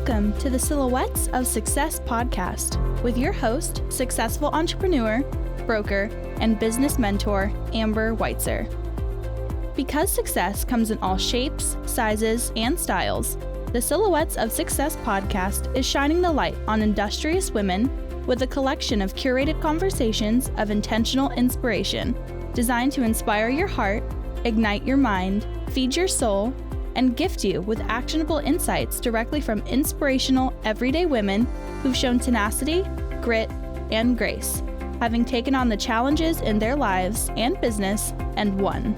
Welcome to the Silhouettes of Success podcast with your host, successful entrepreneur, broker, and business mentor, Amber Weitzer. Because success comes in all shapes, sizes, and styles, the Silhouettes of Success podcast is shining the light on industrious women with a collection of curated conversations of intentional inspiration designed to inspire your heart, ignite your mind, feed your soul, and gift you with actionable insights directly from inspirational, everyday women who've shown tenacity, grit, and grace, having taken on the challenges in their lives and business and won.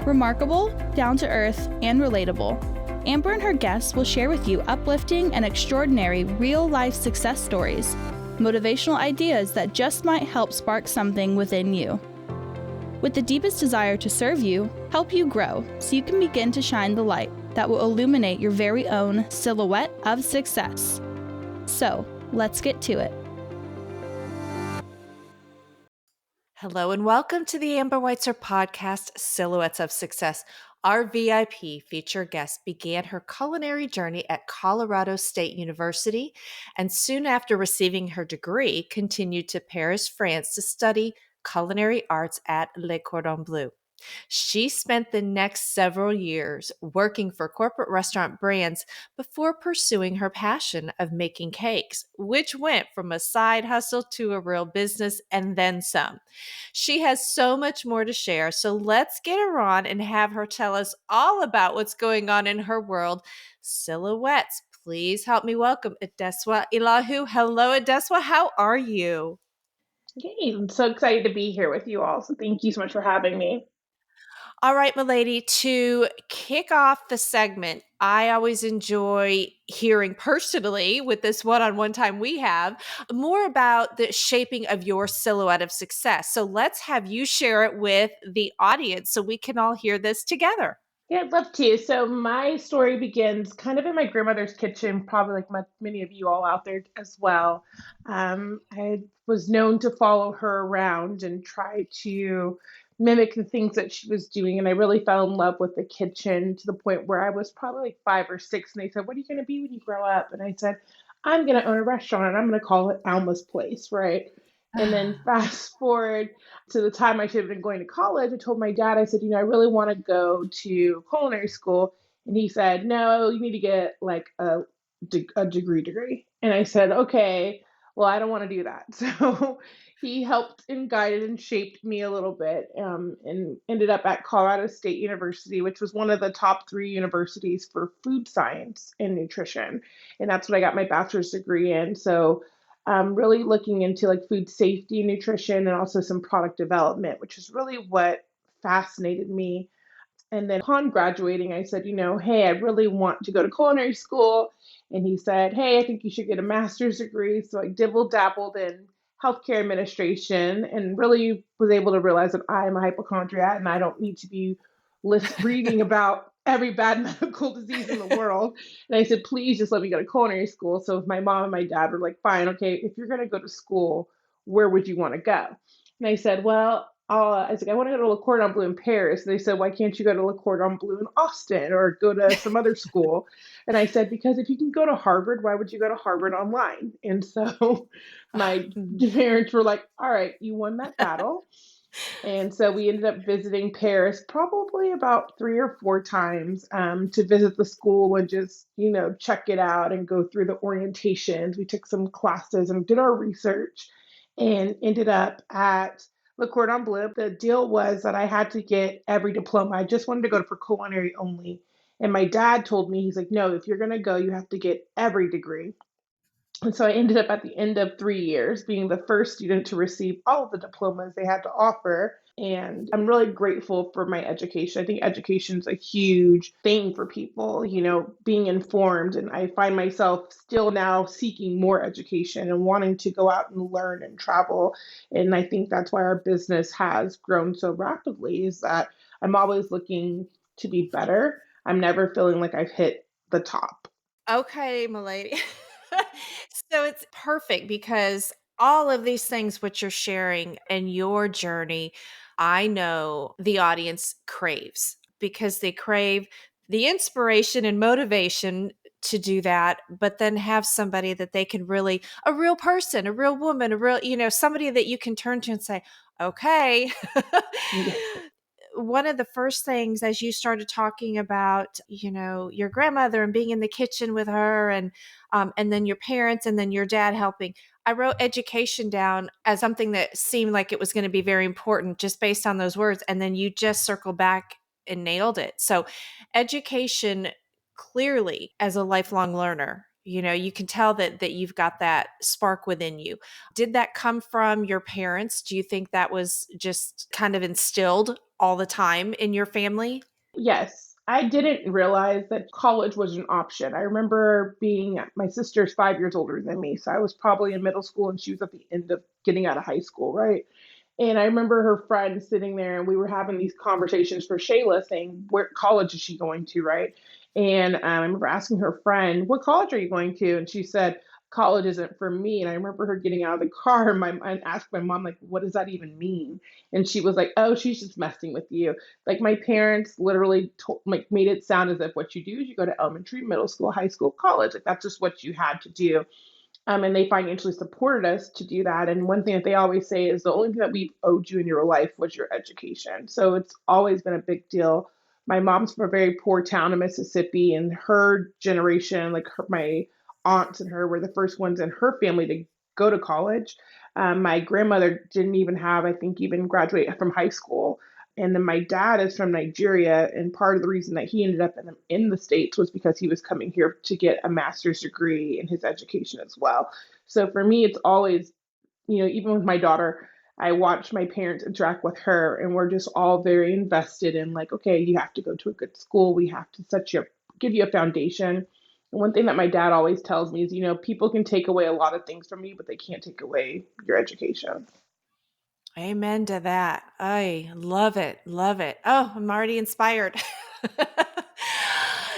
Remarkable, down-to-earth, and relatable, Amber and her guests will share with you uplifting and extraordinary real-life success stories, motivational ideas that just might help spark something within you. With the deepest desire to serve you, help you grow, so you can begin to shine the light that will illuminate your very own silhouette of success. So, let's get to it. Hello and welcome to the Amber Weitzer podcast, Silhouettes of Success. Our VIP featured guest began her culinary journey at Colorado State University and soon after receiving her degree, continued to Paris, France to study culinary arts at Le Cordon Bleu. She spent the next several years working for corporate restaurant brands before pursuing her passion of making cakes, which went from a side hustle to a real business and then some. She has so much more to share, so let's get her on and have her tell us all about what's going on in her world. Silhouettes, please help me welcome Adesuwa Elaiho. Hello, Adesuwa. How are you? Yay, I'm so excited to be here with you all. So thank you so much for having me. All right, my lady, to kick off the segment, I always enjoy hearing personally with this one-on-one time we have more about the shaping of your silhouette of success. So let's have you share it with the audience so we can all hear this together. Yeah, I'd love to. So my story begins kind of in my grandmother's kitchen, probably like many of you all out there as well. I was known to follow her around and try to mimic the things that she was doing. And I really fell in love with the kitchen to the point where I was probably like 5 or 6. And they said, "What are you going to be when you grow up?" And I said, "I'm going to own a restaurant and I'm going to call it Alma's Place," right? And then fast forward to the time I should have been going to college, I told my dad, I said, I really want to go to culinary school. And he said, "No, you need to get like a degree. And I said, "Okay, well, I don't want to do that." So he helped and guided and shaped me a little bit, and ended up at Colorado State University, which was one of the top 3 universities for food science and nutrition. And that's what I got my bachelor's degree in. So really looking into like food safety, nutrition, and also some product development, which is really what fascinated me. And then upon graduating, I said, "Hey, I really want to go to culinary school." And he said, "Hey, I think you should get a master's degree." So I dibble dabbled in healthcare administration and really was able to realize that I am a hypochondriac and I don't need to be reading about every bad medical disease in the world. And I said, "Please just let me go to culinary school." So my mom and my dad were like, "Fine, okay, if you're going to go to school, where would you want to go?" And I said, "Well, I was like, I want to go to Le Cordon Bleu in Paris." And they said, "Why can't you go to Le Cordon Bleu in Austin or go to some other school?" And I said, "Because if you can go to Harvard, why would you go to Harvard online?" And so my parents were like, "All right, you won that battle." And so we ended up visiting Paris probably about 3 or 4 times to visit the school and just, check it out and go through the orientations. We took some classes and did our research and ended up at Le Cordon Bleu. The deal was that I had to get every diploma. I just wanted to go for culinary only. And my dad told me, he's like, "No, if you're going to go, you have to get every degree." And so I ended up at the end of 3 years being the first student to receive all of the diplomas they had to offer. And I'm really grateful for my education. I think education is a huge thing for people, being informed. And I find myself still now seeking more education and wanting to go out and learn and travel. And I think that's why our business has grown so rapidly, is that I'm always looking to be better. I'm never feeling like I've hit the top. Okay, my lady. So it's perfect because all of these things which you're sharing and your journey, I know the audience craves because they crave the inspiration and motivation to do that, but then have somebody that they can really, a real person, a real woman, a real, somebody that you can turn to and say, okay. Yeah. One of the first things as you started talking about, your grandmother and being in the kitchen with her and then your parents and then your dad helping, I wrote education down as something that seemed like it was going to be very important just based on those words. And then you just circled back and nailed it. So education, clearly, as a lifelong learner, you can tell that you've got that spark within you. Did that come from your parents? Do you think that was just kind of instilled all the time in your family? Yes, I didn't realize that college was an option. I remember being my sister's 5 years older than me, so I was probably in middle school and she was at the end of getting out of high school, right? And I remember her friend sitting there and we were having these conversations for Shayla saying, where college is she going to, right? And I remember asking her friend, what college are you going to? And she said, college isn't for me. And I remember her getting out of the car and and asked my mom, like, what does that even mean? And she was like, oh, she's just messing with you. Like my parents literally like made it sound as if what you do is you go to elementary, middle school, high school, college. Like that's just what you had to do. And they financially supported us to do that. And one thing that they always say is the only thing that we've owed you in your life was your education. So it's always been a big deal. My mom's from a very poor town in Mississippi, and her generation, like my aunts and her, were the first ones in her family to go to college. My grandmother didn't even have, I think, even graduate from high school. And then my dad is from Nigeria, and part of the reason that he ended up in the States was because he was coming here to get a master's degree in his education as well. So for me, it's always, even with my daughter, I watch my parents interact with her, and we're just all very invested in like, okay, you have to go to a good school. We have to give you a foundation. And one thing that my dad always tells me is, people can take away a lot of things from you, but they can't take away your education. Amen to that. I love it. Love it. Oh, I'm already inspired.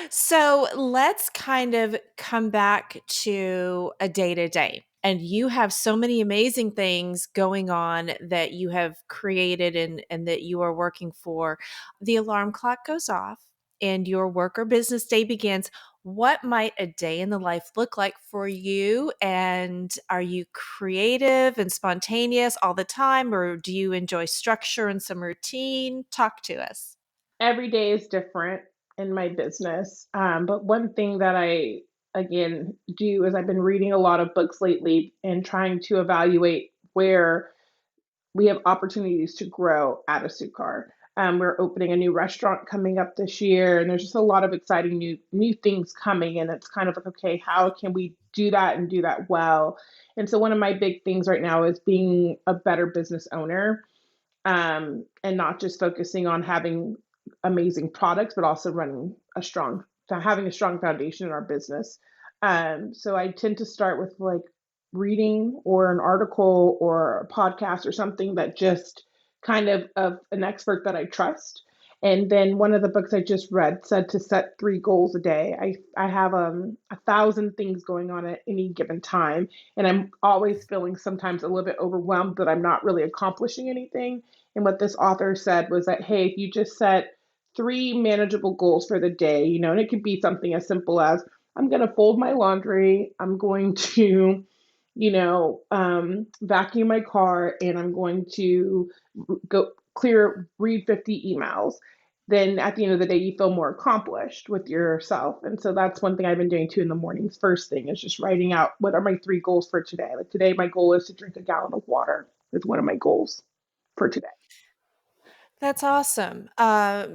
So let's kind of come back to a day to day. And you have so many amazing things going on that you have created and that you are working for. The alarm clock goes off and your work or business day begins. What might a day in the life look like for you? And are you creative and spontaneous all the time, or do you enjoy structure and some routine? Talk to us. Every day is different in my business. But one thing that I, again, do is I've been reading a lot of books lately and trying to evaluate where we have opportunities to grow at Asukar. We're opening a new restaurant coming up this year, and there's just a lot of exciting new things coming. And it's kind of like, okay, how can we do that and do that well? And so one of my big things right now is being a better business owner, and not just focusing on having amazing products, but also having a strong foundation in our business. So I tend to start with like reading or an article or a podcast or something that just kind of an expert that I trust. And then one of the books I just read said to set 3 goals a day. I have 1,000 things going on at any given time, and I'm always feeling sometimes a little bit overwhelmed that I'm not really accomplishing anything. And what this author said was that, hey, if you just set 3 manageable goals for the day, and it could be something as simple as I'm going to fold my laundry, I'm going to, vacuum my car, and I'm going to read 50 emails. Then at the end of the day, you feel more accomplished with yourself. And so that's one thing I've been doing too in the mornings. First thing is just writing out what are my 3 goals for today. Like today, my goal is to drink a gallon of water. Is one of my goals for today. That's awesome.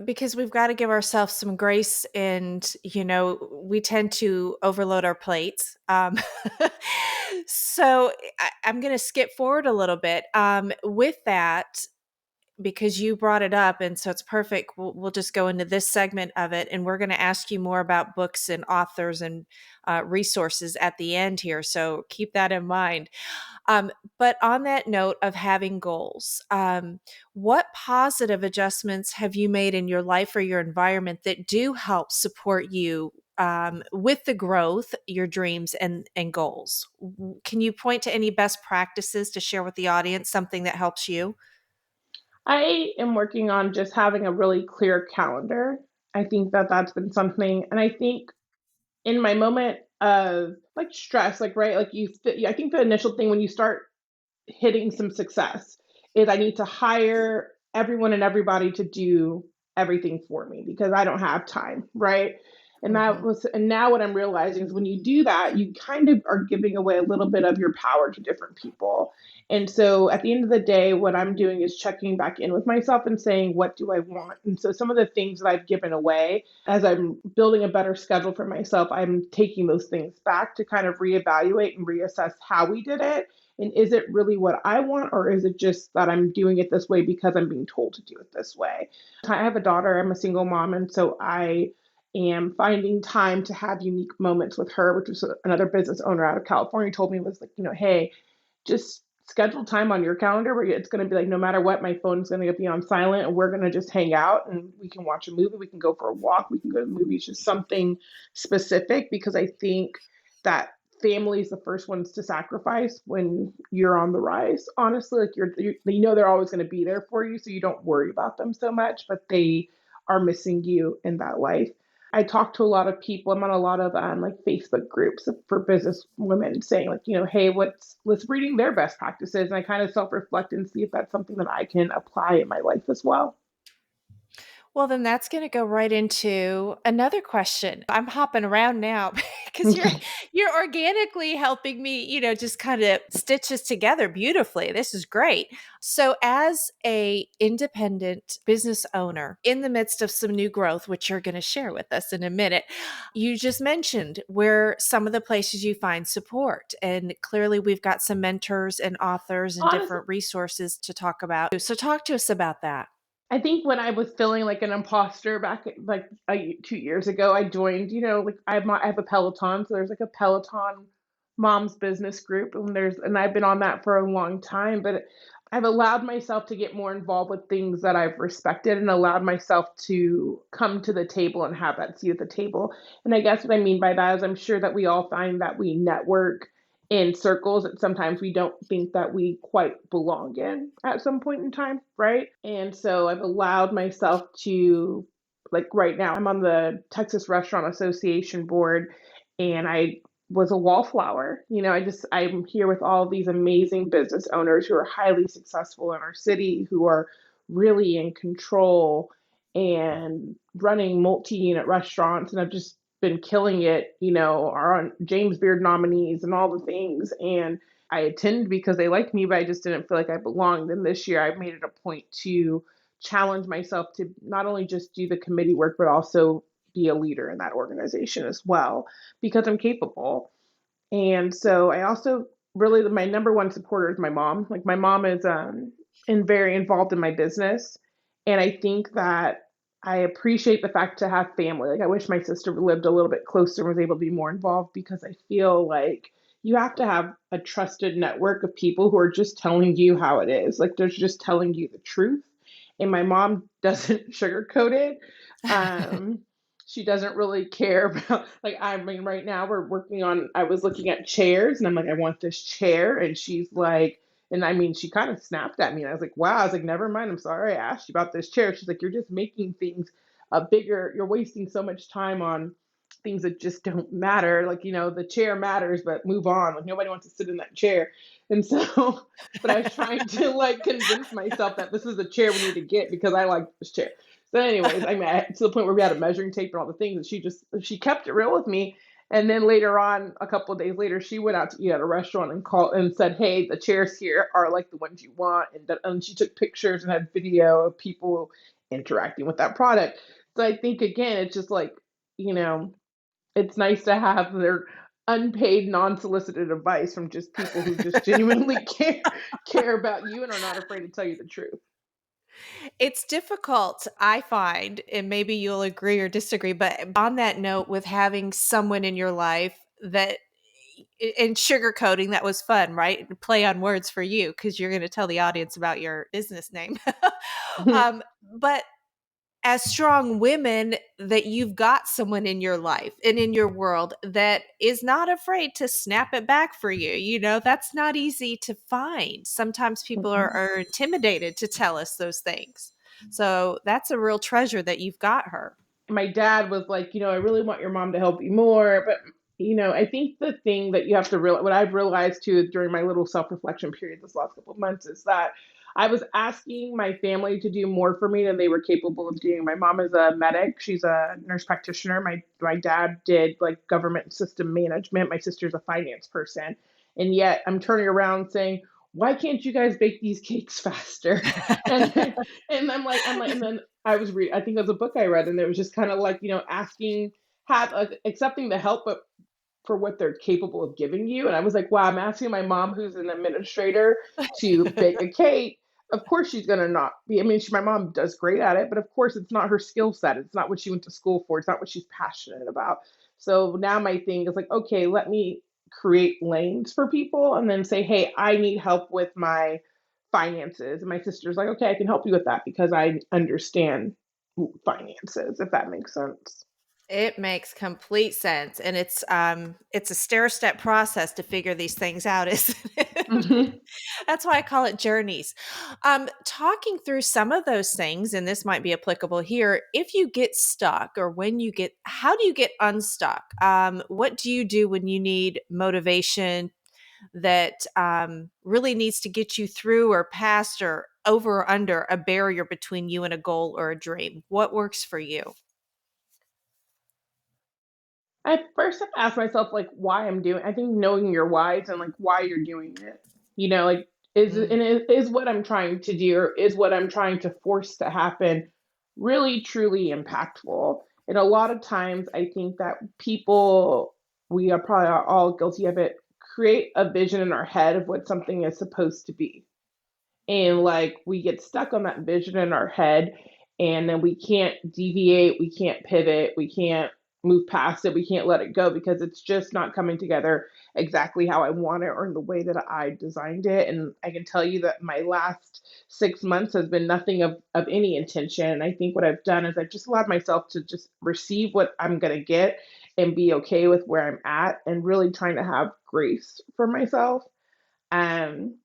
Because we've got to give ourselves some grace and, we tend to overload our plates. So I'm going to skip forward a little bit. With that, because you brought it up, and so it's perfect. We'll just go into this segment of it, and we're going to ask you more about books and authors and resources at the end here. So keep that in mind. But on that note of having goals, what positive adjustments have you made in your life or your environment that do help support you with the growth, your dreams, and goals? Can you point to any best practices to share with the audience, something that helps you? I am working on just having a really clear calendar. I think that that's been something, and I think in my moment of like stress, like, right, like I think the initial thing when you start hitting some success is I need to hire everyone and everybody to do everything for me because I don't have time, right? Mm-hmm. And now what I'm realizing is when you do that, you kind of are giving away a little bit of your power to different people. And so at the end of the day, what I'm doing is checking back in with myself and saying, what do I want? And so some of the things that I've given away as I'm building a better schedule for myself, I'm taking those things back to kind of reevaluate and reassess how we did it. And is it really what I want, or is it just that I'm doing it this way because I'm being told to do it this way? I have a daughter, I'm a single mom, and so I am finding time to have unique moments with her, which was another business owner out of California told me was like, hey, just schedule time on your calendar where it's going to be like, no matter what, my phone's going to be on silent and we're going to just hang out and we can watch a movie, we can go for a walk, we can go to the movies, just something specific, because I think that family's the first ones to sacrifice when you're on the rise. Honestly, like they're always going to be there for you, so you don't worry about them so much, but they are missing you in that life. I talk to a lot of people. I'm on a lot of like Facebook groups for business women saying like, hey, let's reading their best practices. And I kind of self-reflect and see if that's something that I can apply in my life as well. Well, then that's going to go right into another question. I'm hopping around now because you're Okay. you're organically helping me, just kind of stitch this together beautifully. This is great. So, as a independent business owner in the midst of some new growth, which you're going to share with us in a minute, you just mentioned where some of the places you find support, and clearly we've got some mentors and authors and Honestly, different resources to talk about. So, talk to us about that. I think when I was feeling like an imposter back like 2 years ago, I joined, like I have a Peloton, so there's like a Peloton moms business group, and I've been on that for a long time, but I've allowed myself to get more involved with things that I've respected and allowed myself to come to the table and have that seat at the table. And I guess what I mean by that is I'm sure that we all find that we network in circles that sometimes we don't think that we quite belong in at some point in time, right? And so I've allowed myself to, like right now, I'm on the Texas Restaurant Association board, and I was a wallflower. I'm here with all these amazing business owners who are highly successful in our city, who are really in control and running multi-unit restaurants, and I've just been killing it, are on James Beard nominees and all the things. And I attend because they like me, but I just didn't feel like I belonged. And this year I made it a point to challenge myself to not only just do the committee work, but also be a leader in that organization as well, because I'm capable. And so I also really, my number one supporter is my mom. Like my mom is very involved in my business. And I think that I appreciate the fact to have family. Like I wish my sister lived a little bit closer and was able to be more involved, because I feel like you have to have a trusted network of people who are just telling you how it is. Like they're just telling you the truth. And my mom doesn't sugarcoat it. Um, she doesn't really care about, like, I mean, right now I was looking at chairs and I'm like, I want this chair. And she's like, and I mean, she kind of snapped at me. And I was like, wow. I was like, never mind. I'm sorry I asked you about this chair. She's like, you're just making things bigger. You're wasting so much time on things that just don't matter. Like, the chair matters, but move on. Like, nobody wants to sit in that chair. And so, but I was trying to like convince myself that this is the chair we need to get because I like this chair. So, anyways, I mean, to the point where we had a measuring tape and all the things, and she kept it real with me. And then later on, a couple of days later, she went out to eat at a restaurant and called and said, "Hey, the chairs here are like the ones you want." And she took pictures and had video of people interacting with that product. So I think again, it's just like, you know, it's nice to have their unpaid, non-solicited advice from just people who just genuinely care about you and are not afraid to tell you the truth. It's difficult, I find, and maybe you'll agree or disagree, but on that note, with having someone in your life that, and sugarcoating, that was fun, right? Play on words for you because you're going to tell the audience about your business name. But as strong women, that you've got someone in your life and in your world that is not afraid to snap it back for you. That's not easy to find. Sometimes people are intimidated to tell us those things. So that's a real treasure that you've got her. my dad was like, I really want your mom to help you more. But, I think the thing that you have to realize, what I've realized too during my little self-reflection period this last couple of months is that I was asking my family to do more for me than they were capable of doing. My mom is a medic. She's a nurse practitioner. My dad did like government system management. My sister's a finance person. And yet I'm turning around saying, why can't you guys bake these cakes faster? And and and then I think it was a book I read, and it was just kind of like, asking, accepting the help, but for what they're capable of giving you. And I was like, wow, I'm asking my mom, who's an administrator, to bake a cake. Of course, she's going to not be, my mom does great at it, but of course, it's not her skill set. It's not what she went to school for. It's not what she's passionate about. So now my thing is like, okay, let me create lanes for people and then say, hey, I need help with my finances. And my sister's like, okay, I can help you with that because I understand finances, if that makes sense. It makes complete sense, and it's a stair-step process to figure these things out, isn't it? Mm-hmm. That's why I call it journeys. Talking through some of those things, and this might be applicable here, if you get stuck or how do you get unstuck? What do you do when you need motivation that really needs to get you through or past or over or under a barrier between you and a goal or a dream? What works for you? I first have to ask myself like why I'm doing. I think knowing your whys and like why you're doing it. Like is what I'm trying to do or is what I'm trying to force to happen really truly impactful. And a lot of times I think that people, we are probably all guilty of it, create a vision in our head of what something is supposed to be. And like we get stuck on that vision in our head, and then we can't deviate, we can't pivot, we can't move past it, we can't let it go because it's just not coming together exactly how I want it or in the way that I designed it. And I can tell you that my last 6 months has been nothing of any intention. And I think what I've done is I've just allowed myself to just receive what I'm going to get and be okay with where I'm at and really trying to have grace for myself. um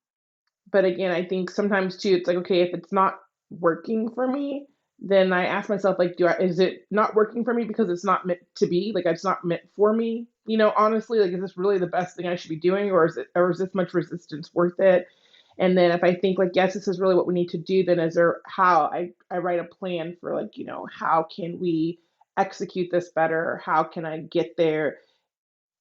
but again, I think sometimes too, it's like, okay, if it's not working for me, then I ask myself, like, is it not working for me because it's not meant to be? Like, it's not meant for me, honestly, like, is this really the best thing I should be doing? Or is this much resistance worth it? And then if I think like, yes, this is really what we need to do, then is there how I write a plan for like, how can we execute this better? How can I get there?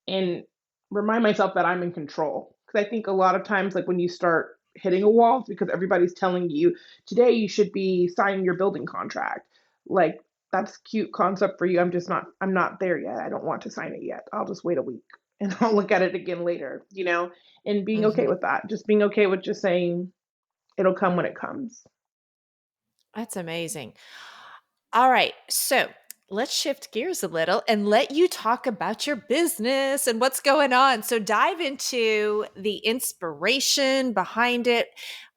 And remind myself that I'm in control. Because I think a lot of times, like when you start hitting a wall, it's because everybody's telling you today you should be signing your building contract. Like that's cute concept for you. I'm not there yet. I don't want to sign it yet. I'll just wait a week and I'll look at it again later, and being okay Mhm. with that. Just being okay with just saying it'll come when it comes. That's amazing. All right. So let's shift gears a little and let you talk about your business and what's going on. So dive into the inspiration behind it.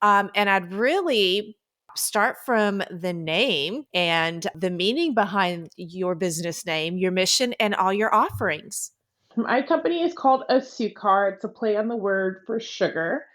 And I'd really start from the name and the meaning behind your business name, your mission, and all your offerings. My company is called Asukar. It's a play on the word for sugar.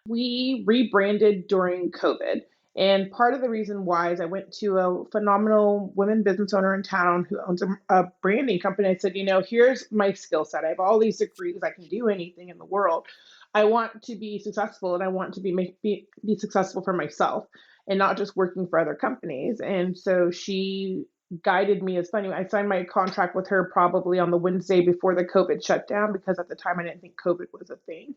We rebranded during COVID. And part of the reason why is I went to a phenomenal women business owner in town who owns a branding company. I said, here's my skill set. I have all these degrees. I can do anything in the world. I want to be successful and I want to be successful for myself and not just working for other companies. And so she guided me. It's funny. I signed my contract with her probably on the Wednesday before the COVID shutdown because at the time I didn't think COVID was a thing.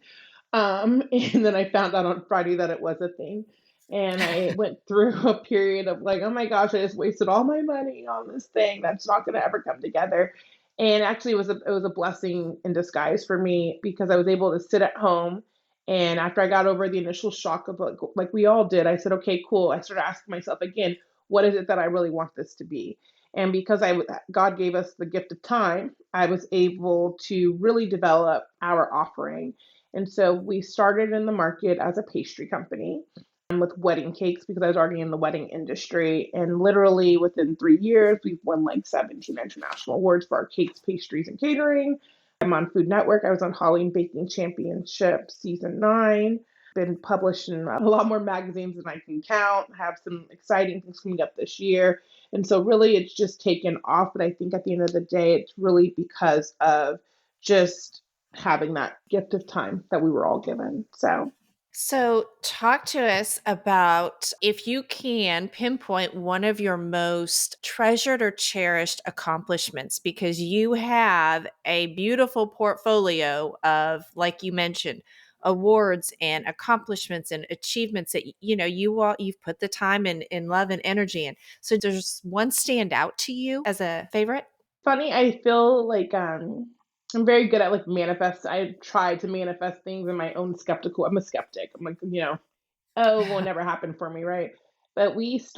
And then I found out on Friday that it was a thing. And I went through a period of like, oh my gosh, I just wasted all my money on this thing that's not going to ever come together. And actually, it was a blessing in disguise for me because I was able to sit at home. And after I got over the initial shock of like we all did, I said, okay, cool. I started asking myself again, what is it that I really want this to be? And because God gave us the gift of time, I was able to really develop our offering. And so we started in the market as a pastry company with wedding cakes because I was already in the wedding industry. And literally within 3 years, we've won like 17 international awards for our cakes, pastries, and catering. I'm on Food Network. I was on Holly and Baking Championship season 9. been published in a lot more magazines than I can count. I have some exciting things coming up this year. And so really it's just taken off. But I think at the end of the day, it's really because of just having that gift of time that we were all given. So, talk to us about, if you can pinpoint one of your most treasured or cherished accomplishments, because you have a beautiful portfolio of, like you mentioned, awards and accomplishments and achievements that you've put the time and love and energy in. So, does one stand out to you as a favorite? funny, I feel like I'm very good at like manifest. I try to manifest things in my own skeptical. I'm a skeptic. I'm like, oh, it will never happen for me, right? But I was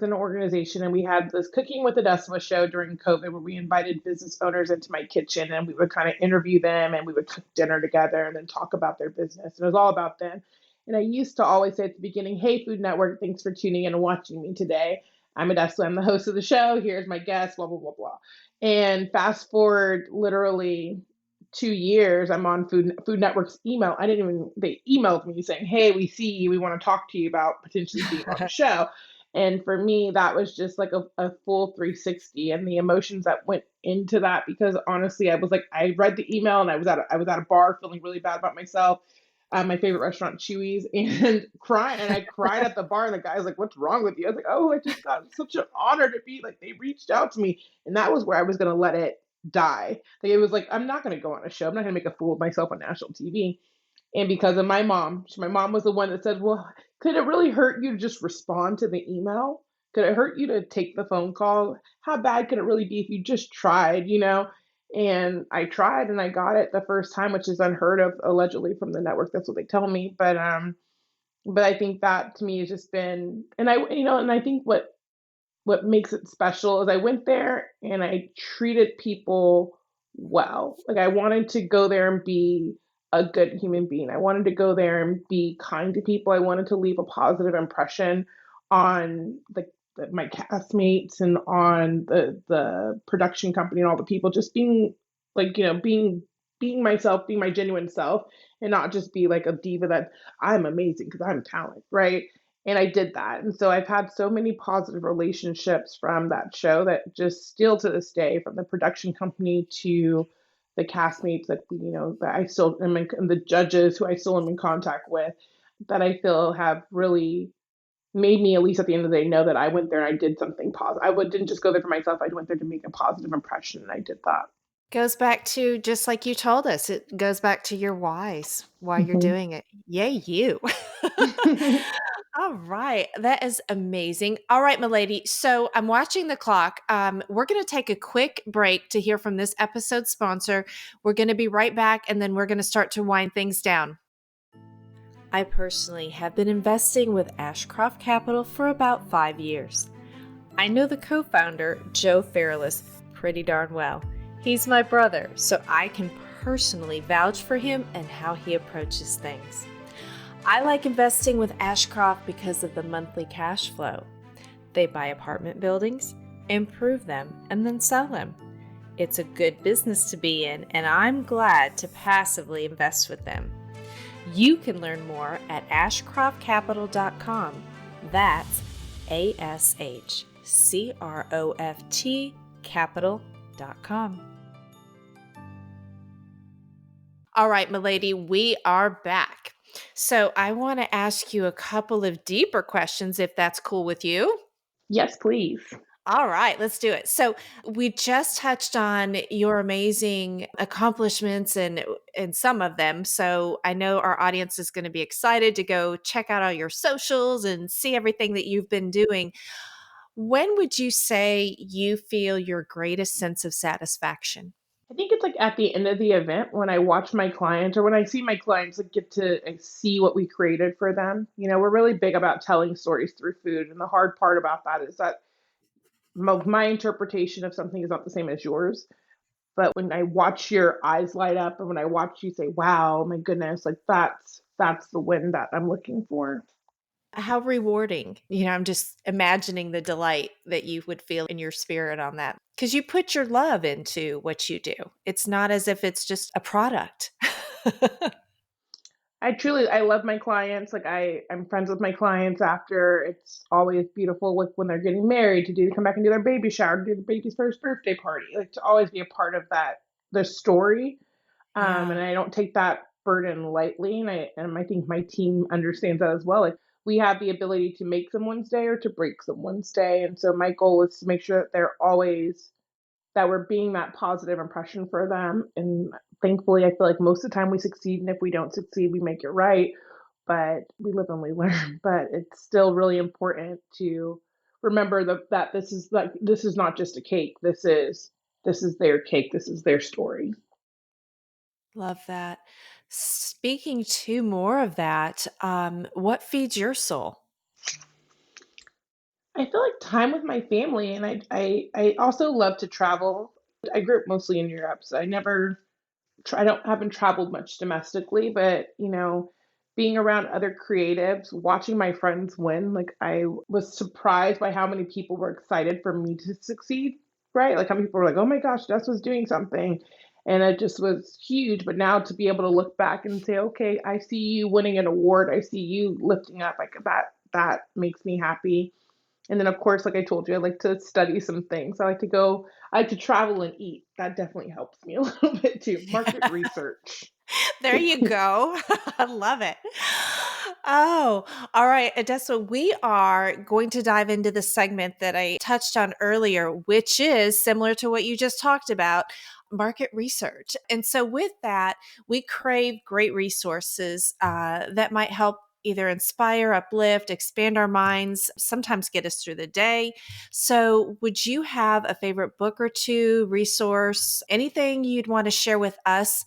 in an organization and we had this Cooking with Adesuwa show during COVID where we invited business owners into my kitchen and we would kind of interview them and we would cook dinner together and then talk about their business. And it was all about them. And I used to always say at the beginning, hey, Food Network, thanks for tuning in and watching me today. I'm Adesuwa. I'm the host of the show. Here's my guest, blah, blah, blah, blah. And fast forward literally 2 years, I'm on Food Network's email. They emailed me saying, hey, we see you. We want to talk to you about potentially being on the show. And for me, that was just like a full 360 and the emotions that went into that, because honestly, I read the email and I was at a bar feeling really bad about myself. My favorite restaurant, Chewy's, and crying. And I cried at the bar, and the guy's like, what's wrong with you? I was like, oh, I just got such an honor to be like, they reached out to me. And that was where I was going to let it die. Like, it was like, I'm not going to go on a show. I'm not going to make a fool of myself on national TV. And because of my mom was the one that said, well, could it really hurt you to just respond to the email? Could it hurt you to take the phone call? How bad could it really be if you just tried, And I tried and I got it the first time, which is unheard of allegedly from the network. That's what they tell me. But I think that to me has just been, and I think what makes it special is I went there and I treated people well. Like, I wanted to go there and be a good human being. I wanted to go there and be kind to people. I wanted to leave a positive impression on my castmates and on the production company and all the people, just being like, being myself, being my genuine self, and not just be like a diva that I'm amazing because I'm talent, right? And I did that. And so I've had so many positive relationships from that show that just still to this day, from the production company to the castmates that I still am and the judges who I still am in contact with, that I feel have really made me, at least at the end of the day, know that I went there and I did something positive. Didn't just go there for myself. I went there to make a positive impression, and I did that. Goes back to, just like you told us, it goes back to your whys, why you're Mhm. doing it. Yay, you. All right. That is amazing. All right, milady. So I'm watching the clock. We're going to take a quick break to hear from this episode's sponsor. We're going to be right back, and then we're going to start to wind things down. I personally have been investing with Ashcroft Capital for about 5 years. I know the co-founder, Joe Fairless, pretty darn well. He's my brother, so I can personally vouch for him and how he approaches things. I like investing with Ashcroft because of the monthly cash flow. They buy apartment buildings, improve them, and then sell them. It's a good business to be in, and I'm glad to passively invest with them. You can learn more at ashcroftcapital.com. That's ASHCROFT capital.com. All right, milady, we are back. So I want to ask you a couple of deeper questions, if that's cool with you. Yes, please. All right, let's do it. So we just touched on your amazing accomplishments and some of them. So I know our audience is going to be excited to go check out all your socials and see everything that you've been doing. When would you say you feel your greatest sense of satisfaction? I think it's like at the end of the event when I watch my clients, or when I see my clients like get to see what we created for them. We're really big about telling stories through food. And the hard part about that is that my interpretation of something is not the same as yours. But when I watch your eyes light up and when I watch you say, wow, my goodness, like that's the win that I'm looking for. How rewarding. I'm just imagining the delight that you would feel in your spirit on that, because you put your love into what you do. It's not as if it's just a product. I love my clients. Like I'm friends with my clients after. It's always beautiful with when they're getting married to come back and do their baby shower, do the baby's first birthday party, like to always be a part of that, the story. And Yeah. I don't take that burden lightly. And I think my team understands that as well. Like we have the ability to make someone's day or to break someone's day. And so my goal is to make sure that they're always that we're being that positive impression for them. And thankfully, I feel like most of the time we succeed. And if we don't succeed, we make it right. But we live and we learn. But it's still really important to remember that this is not just a cake. This is their cake. This is their story. Love that. Speaking to more of that, what feeds your soul? I feel like time with my family, and I also love to travel. I grew up mostly in Europe, so I don't haven't traveled much domestically, but being around other creatives, watching my friends win, like I was surprised by how many people were excited for me to succeed, right? Like how many people were like, "Oh my gosh, Jess was doing something." And it just was huge. But now to be able to look back and say, okay, I see you winning an award. I see you lifting up like that makes me happy. And then, of course, like I told you, I like to study some things. I like to travel and eat. That definitely helps me a little bit too. Market research. There you go. I love it. Oh, all right, Odessa, we are going to dive into the segment that I touched on earlier, which is similar to what you just talked about, market research. And so, with that, we crave great resources that might help either inspire, uplift, expand our minds, sometimes get us through the day. So, would you have a favorite book or two, resource, anything you'd want to share with us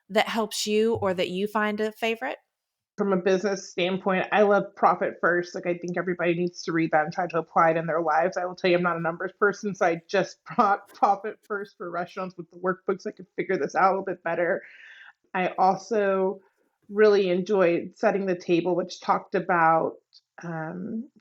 that helps you or that you find a favorite? From a business standpoint, I love Profit First. Like I think everybody needs to read that and try to apply it in their lives. I will tell you, I'm not a numbers person, so I just brought Profit First for restaurants with the workbooks. I could figure this out a little bit better. I also really enjoyed Setting the Table, which talked about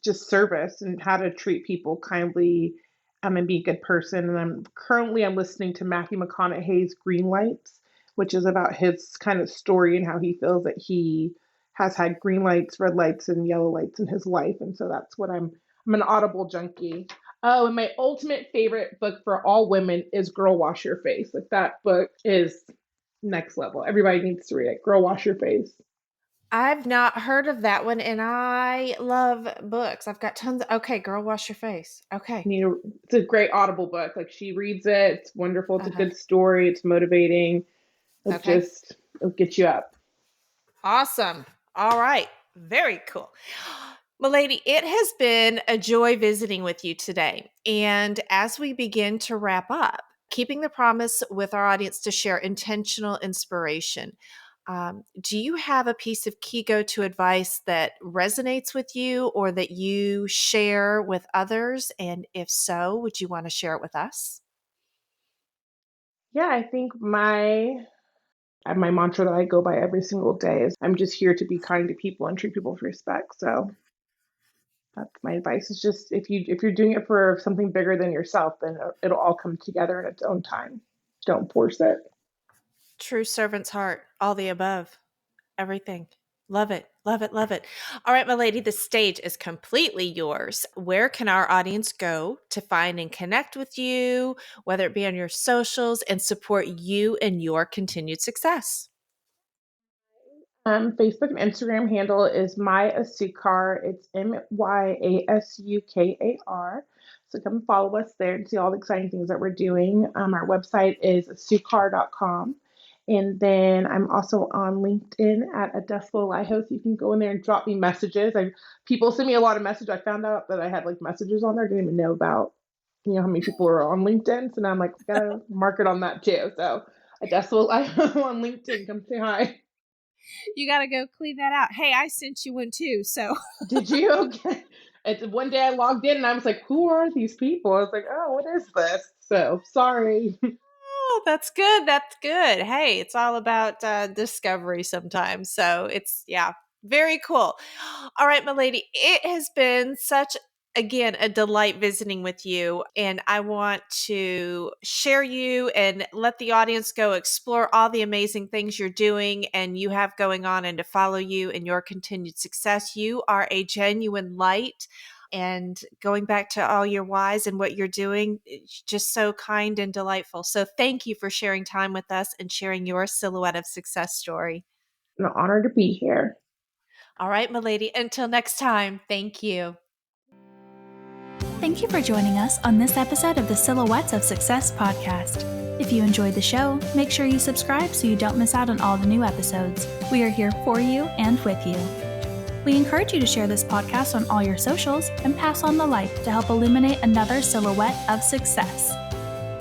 just service and how to treat people kindly, and be a good person. And I'm listening to Matthew McConaughey's Green Lights, which is about his kind of story and how he feels that he has had green lights, red lights, and yellow lights in his life. And so that's what I'm an Audible junkie. Oh, and my ultimate favorite book for all women is Girl Wash Your Face. Like that book is next level. Everybody needs to read it. Girl, Wash Your Face. I've not heard of that one, and I love books. I've got tons of, okay, girl, wash your face. Okay. It's a great Audible book. Like she reads it. It's wonderful. It's a Uh-huh. good story. It's motivating. Okay. It'll get you up. Awesome. All right. Very cool. Milady, it has been a joy visiting with you today. And as we begin to wrap up, keeping the promise with our audience to share intentional inspiration, do you have a piece of key go-to advice that resonates with you or that you share with others? And if so, would you want to share it with us? Yeah, I think my mantra that I go by every single day is I'm just here to be kind to people and treat people with respect. So that's my advice. Is just if you're doing it for something bigger than yourself, then it'll all come together in its own time. Don't force it. True servant's heart, all the above. Everything. Love it. Love it. Love it. All right, my lady, the stage is completely yours. Where can our audience go to find and connect with you, whether it be on your socials, and support you in your continued success? Facebook and Instagram handle is my Asukar. It's MYASUKAR. So come follow us there and see all the exciting things that we're doing. Our website is asukar.com. And then I'm also on LinkedIn at Adesuwa Elaiho. So you can go in there and drop me messages. People send me a lot of messages. I found out that I had like messages on there. I didn't even know about, how many people were on LinkedIn. So now I'm like, gotta mark it on that too. So Adesuwa Elaiho on LinkedIn. Come say hi. You got to go clean that out. Hey, I sent you one too. So, Did you? Okay. And one day I logged in and I was like, who are these people? I was like, oh, what is this? So sorry. oh, that's good. That's good. Hey, it's all about discovery sometimes. So, it's, yeah, very cool. All right, my lady, it has been such again, a delight visiting with you. And I want to share you and let the audience go explore all the amazing things you're doing and you have going on, and to follow you in your continued success. You are a genuine light. And going back to all your whys and what you're doing, it's just so kind and delightful. So thank you for sharing time with us and sharing your Silhouette of Success story. An honor to be here. All right, my lady. Until next time, thank you. Thank you for joining us on this episode of the Silhouettes of Success podcast. If you enjoyed the show, make sure you subscribe so you don't miss out on all the new episodes. We are here for you and with you. We encourage you to share this podcast on all your socials and pass on the light to help illuminate another silhouette of success.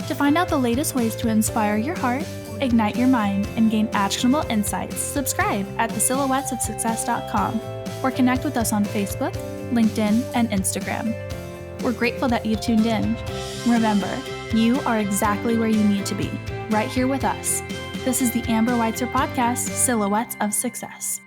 To find out the latest ways to inspire your heart, ignite your mind, and gain actionable insights, subscribe at thesilhouettesofsuccess.com or connect with us on Facebook, LinkedIn, and Instagram. We're grateful that you've tuned in. Remember, you are exactly where you need to be, right here with us. This is the Amber Weitzer podcast, Silhouettes of Success.